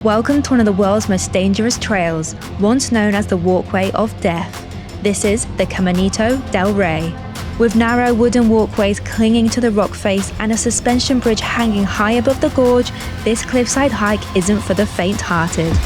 Welcome to one of the world's most dangerous trails, once known as the Walkway of Death. This is the Caminito del Rey. With narrow wooden walkways clinging to the rock face and a suspension bridge hanging high above the gorge, this cliffside hike isn't for the faint-hearted.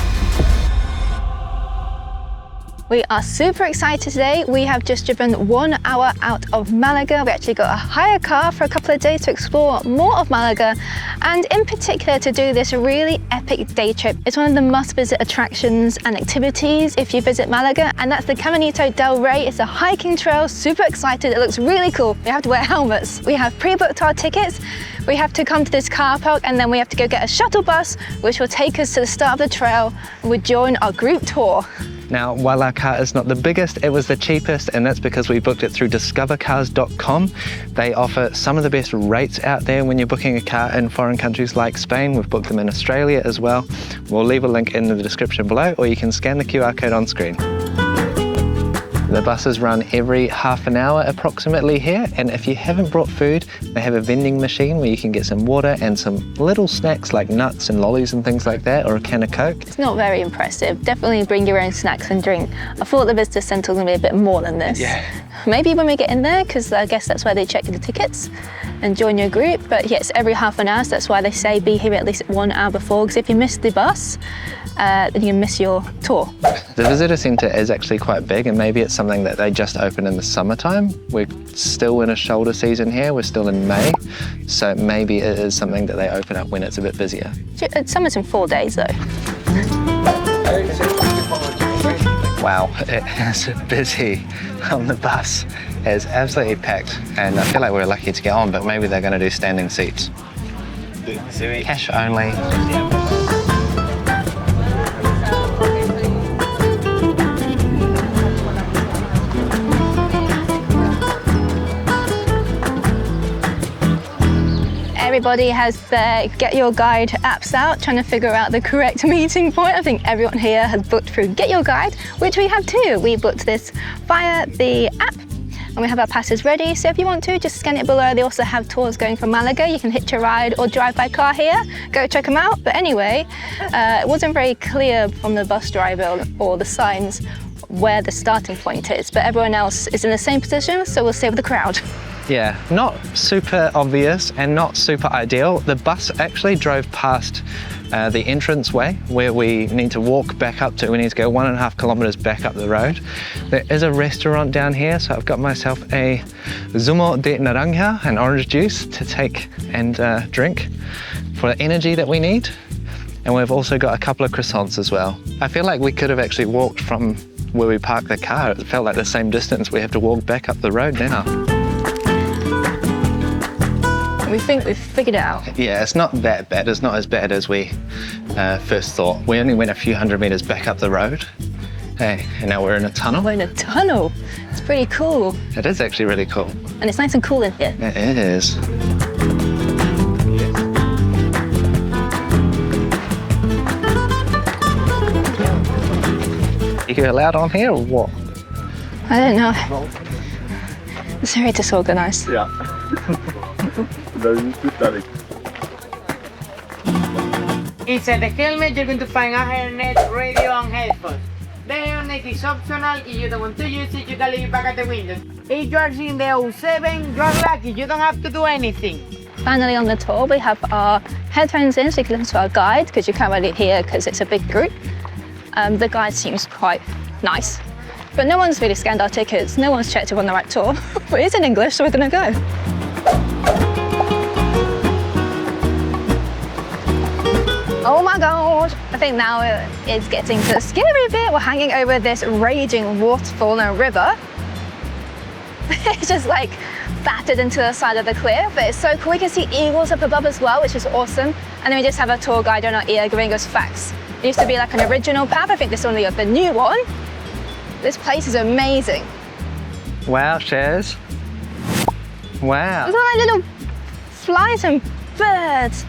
We are super excited today. We have just driven 1 hour out of Malaga. We actually got a hire car for a couple of days to explore more of Malaga, and in particular to do this really epic day trip. It's one of the must-visit attractions and activities if you visit Malaga, and that's the Caminito del Rey. It's a hiking trail, super excited. It looks really cool. We have to wear helmets. We have pre-booked our tickets. We have to come to this car park, and then we have to go get a shuttle bus, which will take us to the start of the trail. We'll join our group tour. Now, while our car is not the biggest, it was the cheapest, and that's because we booked it through discovercars.com. They offer some of the best rates out there when you're booking a car in foreign countries like Spain. We've booked them in Australia as well. We'll leave a link in the description below, or you can scan the QR code on screen. The buses run every half an hour approximately here, and if you haven't brought food, they have a vending machine where you can get some water and some little snacks like nuts and lollies and things like that, or a can of Coke. It's not very impressive. Definitely bring your own snacks and drink. I thought the visitor centre was going to be a bit more than this. Yeah. Maybe when we get in there, because I guess that's where they check the tickets and join your group. But yes, every half an hour, so that's why they say be here at least 1 hour before, because if you miss the bus, then you miss your tour. The visitor centre is actually quite big, and maybe it's something that they just open in the summertime. We're still in a shoulder season here, we're still in May, so maybe it is something that they open up when it's a bit busier. Summer's in 4 days though. Wow, it is busy on the bus. It's absolutely packed, and I feel like we're lucky to get on, but maybe they're going to do standing seats. Cash only. Everybody has their Get Your Guide apps out, trying to figure out the correct meeting point. I think everyone here has booked through Get Your Guide, which we have too. We booked this via the app, and we have our passes ready. So if you want to, just scan it below. They also have tours going from Malaga. You can hitch a ride or drive by car here. Go check them out. But anyway, it wasn't very clear from the bus driver or the signs where the starting point is, but everyone else is in the same position, so we'll save the crowd. Yeah, not super obvious and not super ideal. The bus actually drove past the entranceway where we need to walk back up to. We need to go 1.5 kilometers back up the road. There is a restaurant down here, so I've got myself a zumo de naranja, an orange juice to take and drink for the energy that we need. And we've also got a couple of croissants as well. I feel like we could have actually walked from where we parked the car. It felt like the same distance. We have to walk back up the road now. We think we've figured it out. Yeah, it's not that bad. It's not as bad as we first thought. We only went a few hundred meters back up the road. Hey, and now we're in a tunnel. We're in a tunnel. It's pretty cool. It is actually really cool. And it's nice and cool in here. It is. You allowed on here or what? I don't know. It's very disorganized. Yeah. Inside the helmet, you're going to find a hairnet, radio, and headphones. The hairnet is optional. If you don't want to use it, you can leave it back at the window. If you are in the 07, you're lucky. You don't have to do anything. Finally on the tour, we have our headphones in so you can listen to our guide, because you can't really hear because it's a big group. The guide seems quite nice, but no one's really scanned our tickets. No one's checked if we're on the right tour, but it's in English, so we're gonna go. Oh my gosh, I think now it's getting to the scary bit. We're hanging over this raging waterfall and a river. It's just like battered into the side of the cliff, but it's so cool. We can see eagles up above as well, which is awesome. And then we just have a tour guide on our ear giving us facts. It used to be like an original path. I think this is only the new one. This place is amazing. Wow, Shaz. Wow. There's all like little flies and birds.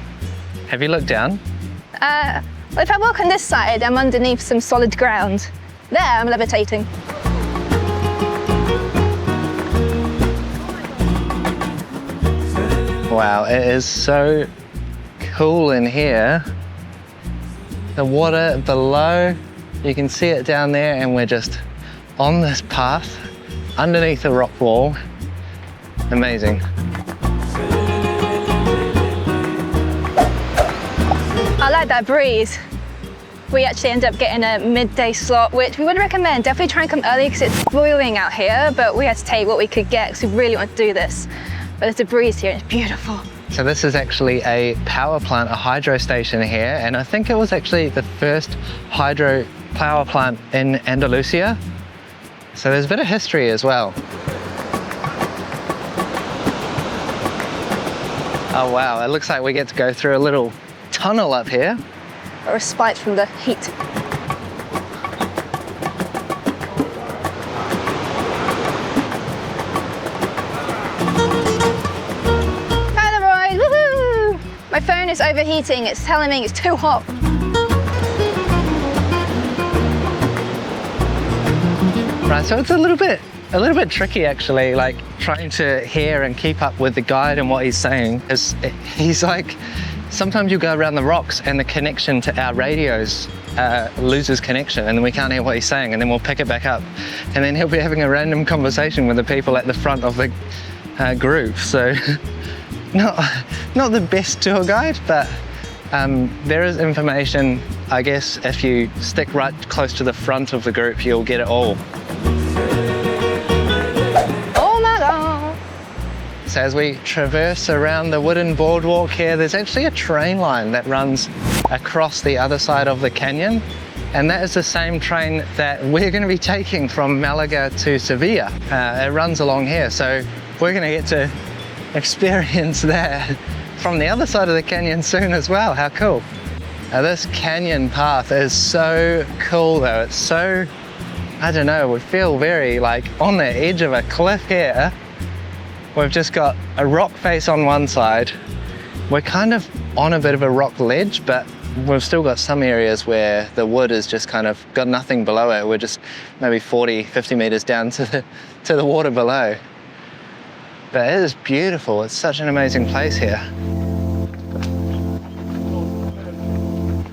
Have you looked down? Well, if I walk on this side, I'm underneath some solid ground. There, I'm levitating. Wow, it is so cool in here. the water below. You can see it down there, and we're just on this path underneath the rock wall. Amazing. I like that breeze. We actually ended up getting a midday slot, which we would recommend. Definitely try and come early because it's boiling out here, but we had to take what we could get because we really want to do this. But there's a breeze here and it's beautiful. So this is actually a power plant, a hydro station here, and I think it was actually the first hydro power plant in Andalusia. So there's a bit of history as well. Oh wow, it looks like we get to go through a little tunnel up here. A respite from the heat. Polaroid, woohoo! My phone is overheating, it's telling me it's too hot. Right, so it's a little bit tricky actually, like trying to hear and keep up with the guide and what he's saying. He's like, sometimes you go around the rocks and the connection to our radios loses connection, and then we can't hear what he's saying, and then we'll pick it back up. And then he'll be having a random conversation with the people at the front of the group. So not the best tour guide, but there is information. I guess if you stick right close to the front of the group, you'll get it all. Oh my God. So as we traverse around the wooden boardwalk here, there's actually a train line that runs across the other side of the canyon. And that is the same train that we're going to be taking from Malaga to Sevilla. It runs along here, so we're going to get to experience that from the other side of the canyon soon as well. How cool. Now this canyon path is so cool though. It's so, I don't know, we feel very like on the edge of a cliff here. We've just got a rock face on one side. We're kind of on a bit of a rock ledge, but we've still got some areas where the wood is just kind of got nothing below it. We're just maybe 40, 50 meters down to the water below. But it is beautiful. It's such an amazing place here.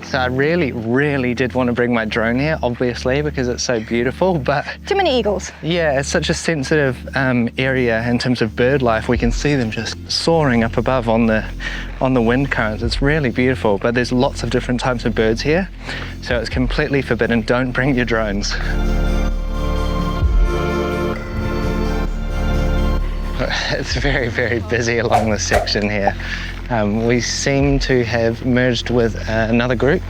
So I really did want to bring my drone here, obviously, because it's so beautiful, but... Too many eagles. Yeah, it's such a sensitive area in terms of bird life. We can see them just soaring up above on the wind currents. It's really beautiful, but there's lots of different types of birds here, so it's completely forbidden. Don't bring your drones. It's very, very busy along this section here. We seem to have merged with another group.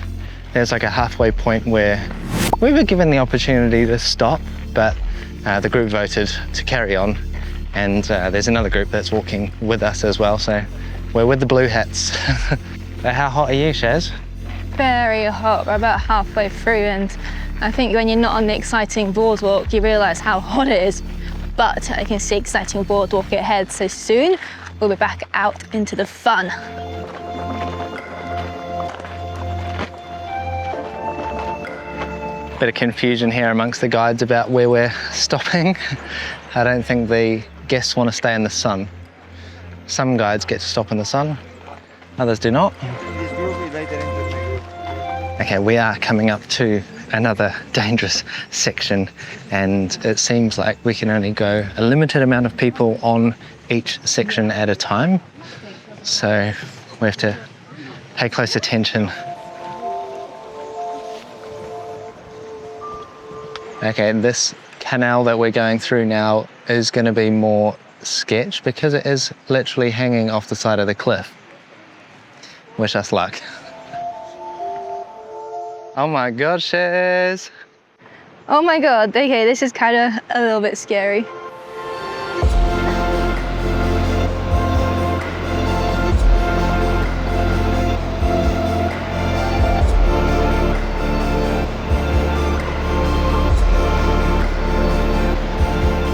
There's like a halfway point where we were given the opportunity to stop, but the group voted to carry on. And there's another group that's walking with us as well, so we're with the blue hats. How hot are you, Shaz? Very hot. We're about halfway through, and I think when you're not on the exciting boardwalk, you realise how hot it is. But I can see exciting boardwalk ahead, so soon we'll be back out into the fun. Bit of confusion here amongst the guides about where we're stopping. I don't think the guests want to stay in the sun. Some guides get to stop in the sun, others do not. Okay, we are coming up to another dangerous section, and it seems like we can only go a limited amount of people on each section at a time, so we have to pay close attention. Okay, this canal that we're going through now is going to be more sketch because it is literally hanging off the side of the cliff. Wish us luck. Oh my God, Shaz. Oh my God, okay, this is kind of a little bit scary.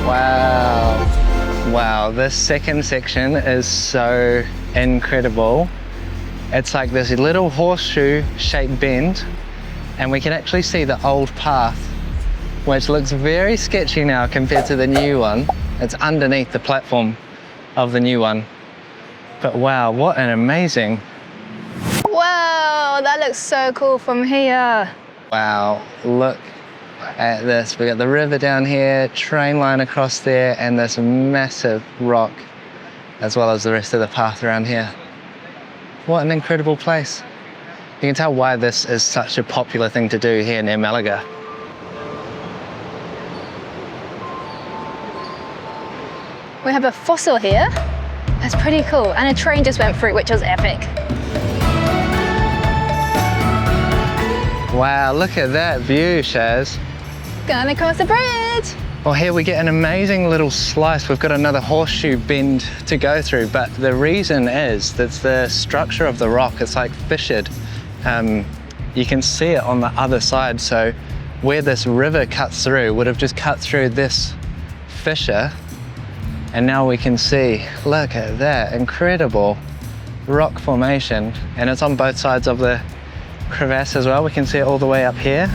Wow. Wow, this second section is so incredible. It's like this little horseshoe-shaped bend, and we can actually see the old path, which looks very sketchy now compared to the new one. It's underneath the platform of the new one. But wow, what an amazing... Wow, Wow, that looks so cool from here. Wow, look at this. We got the river down here, train line across there, and this massive rock, as well as the rest of the path around here. What an incredible place. You can tell why this is such a popular thing to do here near Malaga. We have a fossil here. That's pretty cool. And a train just went through, which was epic. Wow, look at that view, Shaz. Gonna cross the bridge. Well, here we get an amazing little slice. We've got another horseshoe bend to go through, but the reason is that's the structure of the rock. It's like fissured. You can see it on the other side. So where this river cuts through would have just cut through this fissure. And now we can see, look at that incredible rock formation. And it's on both sides of the crevasse as well. We can see it all the way up here.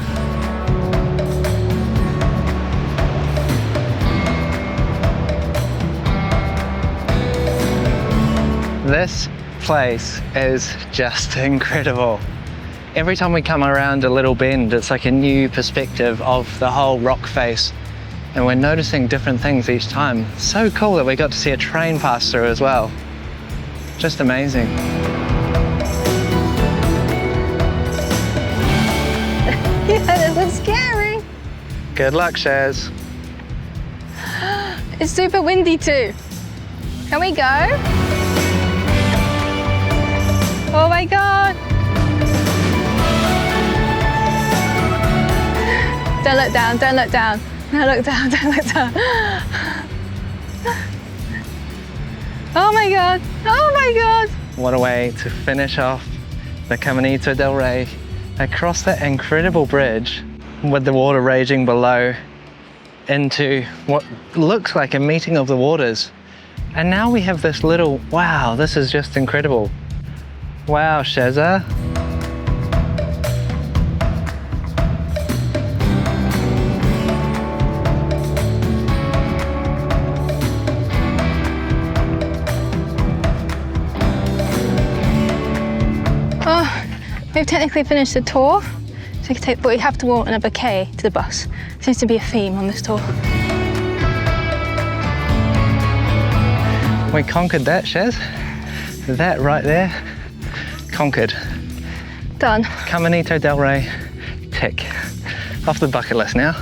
This place is just incredible. Every time we come around a little bend, it's like a new perspective of the whole rock face. And we're noticing different things each time. So cool that we got to see a train pass through as well. Just amazing. Yeah, this looks scary. Good luck, Shaz. It's super windy too. Can we go? Oh my God. Don't look down, don't look down. Don't look down, don't look down. Oh my God, oh my God. What a way to finish off the Caminito del Rey across that incredible bridge with the water raging below into what looks like a meeting of the waters. And now we have this little, wow, this is just incredible. Wow, Shazza. Oh, we've technically finished the tour, so we can take, but we have to walk in a bouquet to the bus. Seems to be a theme on this tour. We conquered that, Shaz. That right there, conquered. Done. Caminito del Rey, tick. Off the bucket list now.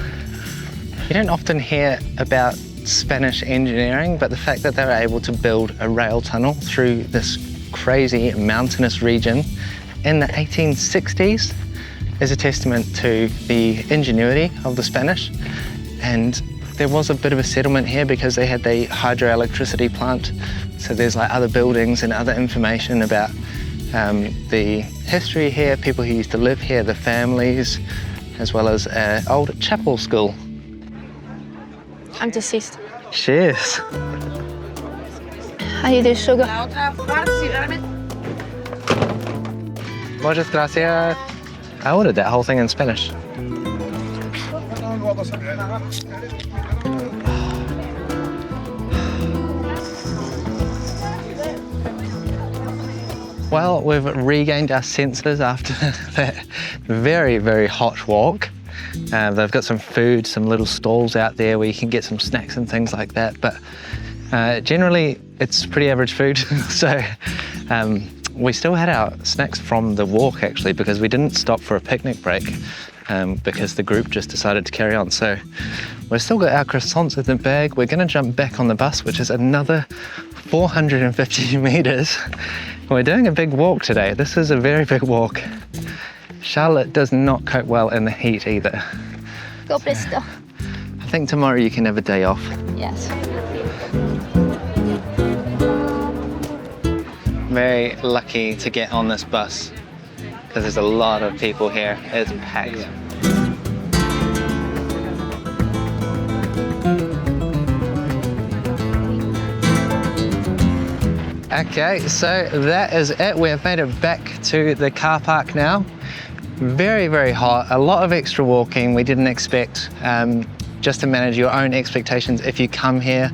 You don't often hear about Spanish engineering, but the fact that they were able to build a rail tunnel through this crazy mountainous region in the 1860s is a testament to the ingenuity of the Spanish. And there was a bit of a settlement here because they had the hydroelectricity plant. So there's like other buildings and other information about the history here, people who used to live here, the families, as well as an old chapel school. I'm deceased. Cheers. How do you do sugar? Muchas gracias. I ordered that whole thing in Spanish. Well, we've regained our senses after that very, very hot walk. They've got some food, some little stalls out there where you can get some snacks and things like that. But generally, it's pretty average food. So we still had our snacks from the walk, actually, because we didn't stop for a picnic break because the group just decided to carry on. So we've still got our croissants in the bag. We're going to jump back on the bus, which is another 450 meters. We're doing a big walk today. This is a very big walk. Charlotte does not cope well in the heat either. God bless her. I think tomorrow you can have a day off. Yes. Very lucky to get on this bus because there's a lot of people here. It's packed. Okay, so that is it. We have made it back to the car park now. Very, very hot, a lot of extra walking we didn't expect. Just to manage your own expectations, if you come here,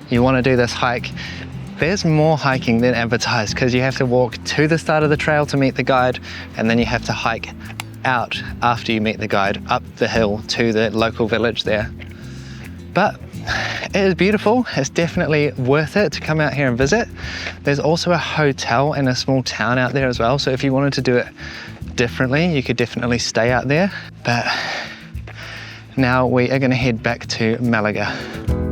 you want to do this hike, there's more hiking than advertised, because you have to walk to the start of the trail to meet the guide, and then you have to hike out after you meet the guide up the hill to the local village there. But it is beautiful. It's definitely worth it to come out here and visit. There's also a hotel and a small town out there as well, so if you wanted to do it differently, you could definitely stay out there. But now we are going to head back to Malaga.